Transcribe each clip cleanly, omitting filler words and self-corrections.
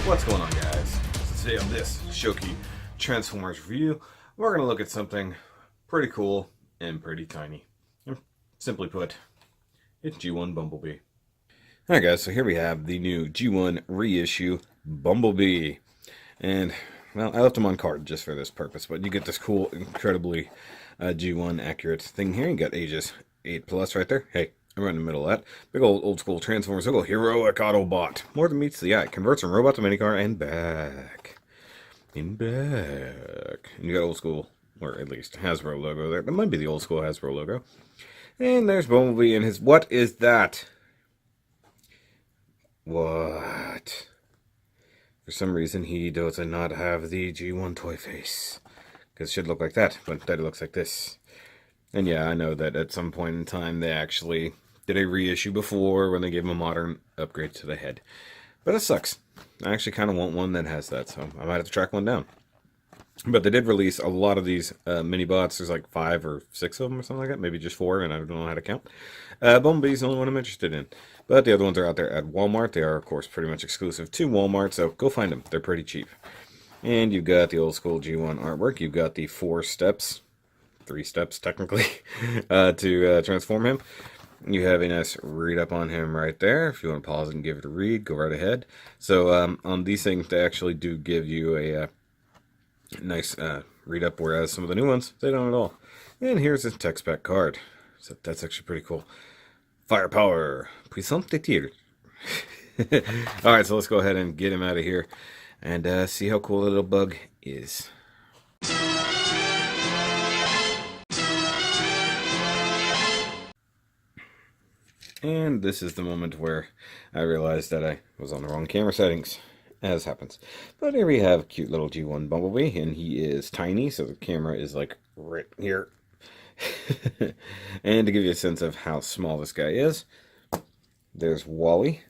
What's going on, guys? Today on this Shoky Transformers review, we're going to look at something pretty cool and pretty tiny. Simply put, it's G1 Bumblebee. Alright guys, so here we have the new G1 reissue Bumblebee. And, well, I left him on card just for this purpose, but you get this cool, incredibly G1 accurate thing here. You got ages 8+ right there. Hey, I'm right in the middle of that. Big old school Transformers, big old heroic Autobot. More than meets the eye. Converts from robot to minicar and back. And back. And you got old school, or at least Hasbro logo there. That might be the old school Hasbro logo. And there's Bumblebee and his... What is that? What? For some reason, he does not have the G1 toy face. Because it should look like that, but instead it looks like this. And yeah, I know that at some point in time they actually did a reissue before when they gave him a modern upgrade to the head. But it sucks. I actually kind of want one that has that, so I might have to track one down. But they did release a lot of these mini bots. There's like 5 or 6 of them or something like that. Maybe just 4, and I don't know how to count. Bumblebee's the only one I'm interested in. But the other ones are out there at Walmart. They are, of course, pretty much exclusive to Walmart, so go find them. They're pretty cheap. And you've got the old school G1 artwork. You've got the 4 steps, 3 steps technically, to transform him. You have a nice read up on him right there. If you want to pause and give it a read, go right ahead. So on these things, they actually do give you a nice read up, whereas some of the new ones, they don't at all. And here's his tech spec card. So that's actually pretty cool. Firepower. Puissance de tir. Alright, so let's go ahead and get him out of here and see how cool the little bug is. And this is the moment where I realized that I was on the wrong camera settings, as happens. But here we have cute little G1 Bumblebee, and he is tiny, so the camera is like right here. And to give you a sense of how small this guy is, there's Wally.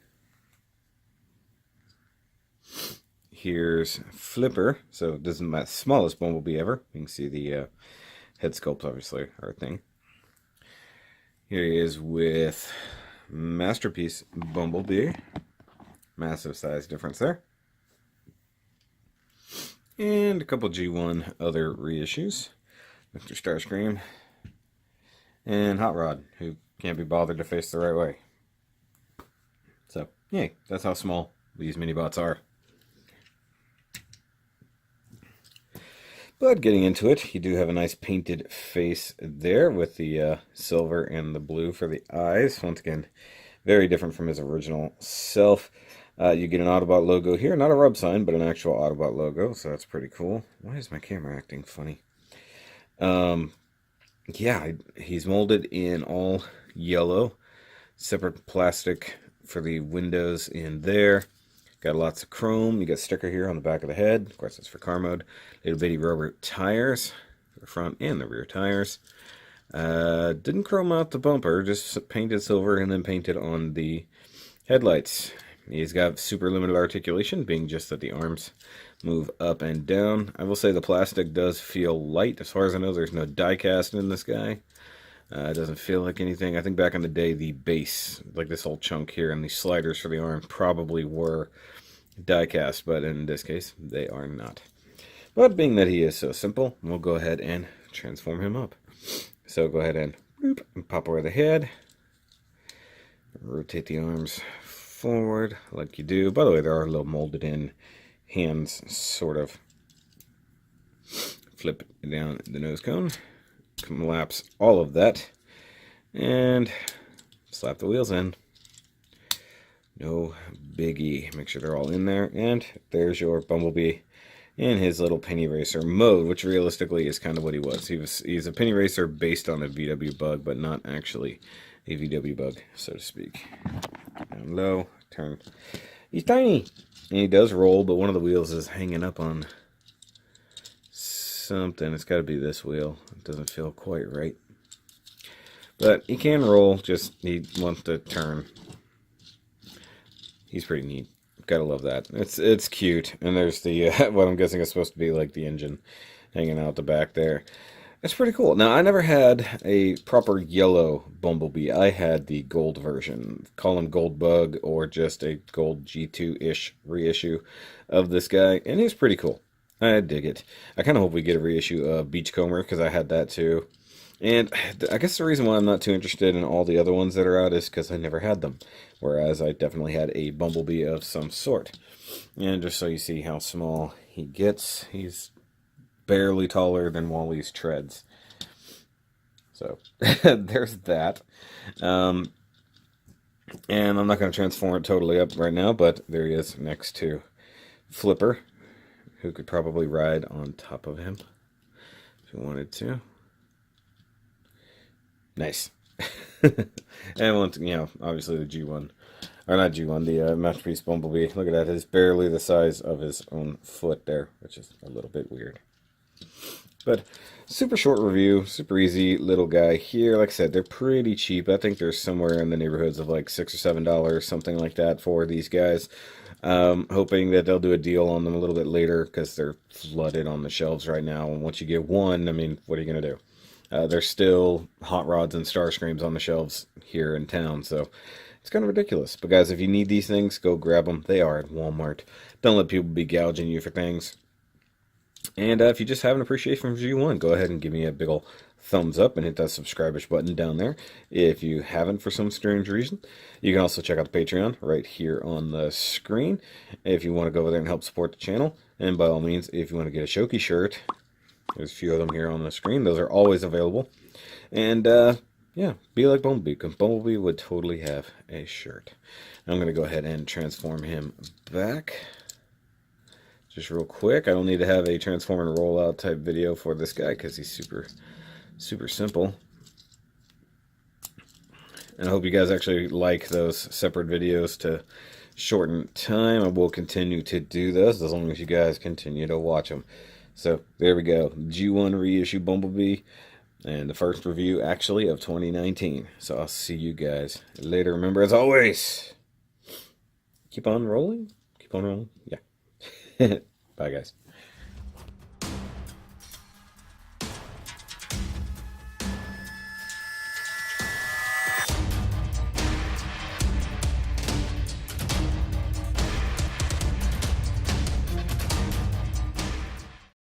Here's Flipper, so this is my smallest Bumblebee ever. You can see the head sculpt, obviously, our thing. Here he is with Masterpiece Bumblebee. Massive size difference there. And a couple G1 other reissues. Mr. Starscream. And Hot Rod, who can't be bothered to face the right way. So, yay, that's how small these mini-bots are. But getting into it, you do have a nice painted face there with the silver and the blue for the eyes. Once again, very different from his original self. You get an Autobot logo here, not a rub sign, but an actual Autobot logo, so that's pretty cool. Why is my camera acting funny? Yeah, he's molded in all yellow. Separate plastic for the windows in there. Got lots of chrome. You got a sticker here on the back of the head. Of course, it's for car mode. Little bitty rubber tires for the front and the rear tires. Didn't chrome out the bumper, just painted silver and then painted on the headlights. He's got super limited articulation, being just that the arms move up and down. I will say the plastic does feel light. As far as I know, there's no die cast in this guy. It doesn't feel like anything. I think back in the day, the base, like this whole chunk here, and the sliders for the arm probably were die cast, but in this case, they are not. But being that he is so simple, we'll go ahead and transform him up. So go ahead and, boop, and pop away the head. Rotate the arms forward like you do. By the way, there are little molded in hands, sort of. Flip down the nose cone. Collapse all of that. And slap the wheels in. No biggie. Make sure they're all in there. And there's your Bumblebee in his little penny racer mode, which realistically is kind of what he was. He's a penny racer based on a VW bug, but not actually a VW bug, so to speak. Down low, turn. He's tiny, and he does roll, but one of the wheels is hanging up on something. It's got to be this wheel. It doesn't feel quite right. But he can roll, just he wants to turn. He's pretty neat. Gotta love that. It's cute. And there's the what I'm guessing is supposed to be like the engine hanging out the back there. It's pretty cool. Now, I never had a proper yellow Bumblebee. I had the gold version. Call him Gold Bug or just a gold G2-ish reissue of this guy, and he's pretty cool. I dig it. I kind of hope we get a reissue of Beachcomber, because I had that too. And I guess the reason why I'm not too interested in all the other ones that are out is because I never had them. Whereas I definitely had a Bumblebee of some sort. And just so you see how small he gets, he's barely taller than Wally's treads. So, there's that. And I'm not going to transform it totally up right now, but there he is next to Flipper, who could probably ride on top of him if you wanted to. Nice. And once, obviously the G1, or not G1, the Masterpiece Bumblebee. Look at that, it's barely the size of his own foot there, which is a little bit weird. But super short review, super easy little guy here. Like I said, they're pretty cheap. I think they're somewhere in the neighborhoods of like $6 or $7, something like that for these guys. Hoping that they'll do a deal on them a little bit later, because they're flooded on the shelves right now. And once you get one, I mean, what are you going to do? There's still Hot Rods and Starscreams on the shelves here in town, so it's kind of ridiculous. But guys, if you need these things, go grab them. They are at Walmart. Don't let people be gouging you for things. And if you just have an appreciation for G1, go ahead and give me a big ol' thumbs up and hit that subscribe-ish button down there if you haven't for some strange reason. You can also check out the Patreon right here on the screen if you want to go over there and help support the channel. And by all means, if you want to get a Shoky shirt, there's a few of them here on the screen. Those are always available. And, yeah, be like Bumblebee, because Bumblebee would totally have a shirt. I'm going to go ahead and transform him back. Just real quick. I don't need to have a transform and rollout type video for this guy, because he's super, super simple. And I hope you guys actually like those separate videos to shorten time. I will continue to do those as long as you guys continue to watch them. So, there we go. G1 reissue Bumblebee. And the first review, actually, of 2019. So, I'll see you guys later. Remember, as always, keep on rolling. Keep on rolling. Yeah. Bye, guys.